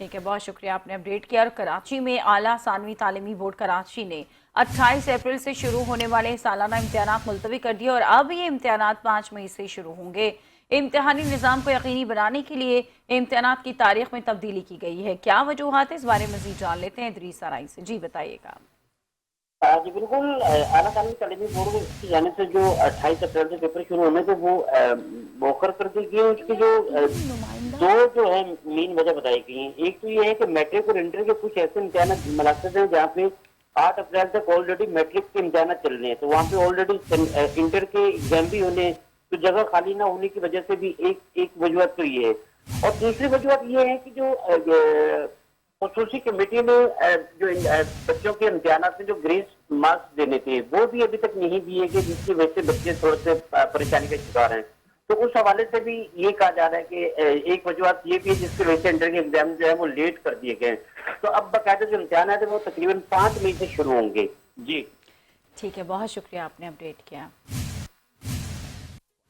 ٹھیک ہے، بہت شکریہ، آپ نے اپڈیٹ کیا۔ اور کراچی میں اعلیٰ ثانوی تعلیمی بورڈ کراچی نے 28 اپریل سے شروع ہونے والے سالانہ امتحانات ملتوی کر دیے اور اب یہ امتحانات 5 مئی سے شروع ہوں گے۔ امتحانی نظام کو یقینی بنانے کے لیے امتحانات کی تاریخ میں تبدیلی کی گئی ہے۔ کیا وجوہات ہے، اس بارے میں مزید جان لیتے ہیں ادریس سرائی سے۔ جی بتائیے گا۔ جی بالکل، اعلیٰ تعلیمی تعلیمی بورڈ کی جانب سے جو 28 اپریل سے پیپر شروع ہونے تھے وہ مؤخر کر دی گئی۔ اس کی جو ہے مین وجہ بتائی گئی ہیں۔ ایک تو یہ ہے کہ میٹرک اور انٹر کے کچھ ایسے امتحانات ملاقات ہیں جہاں پہ 8 اپریل تک آلریڈی میٹرک کے امتحانات چل رہے ہیں، تو وہاں پہ آلریڈی انٹر کے ایگزام بھی ہونے، تو جگہ خالی نہ ہونے کی وجہ سے بھی ایک وجوہات تو یہ ہے۔ اور دوسری وجوہات یہ ہے کہ جو خصوصی کمیٹی نے جو بچوں کے امتحانات میں جو گریس مارکس دینے تھے وہ بھی ابھی تک نہیں دیے گئے، جس کی وجہ سے بچے تھوڑے سے پریشانی کا شکار ہیں۔ تو اس حوالے سے بھی یہ کہا جا رہا ہے کہ ایک وجوہات یہ بھی ہے جس کی وجہ سے انٹر کے ایگزام جو ہے وہ لیٹ کر دیے گئے۔ تو اب باقاعدہ جو امتحانات ہیں وہ تقریباً 5 مئی سے شروع ہوں گے۔ جی ٹھیک ہے، بہت شکریہ، آپ نے اپڈیٹ کیا۔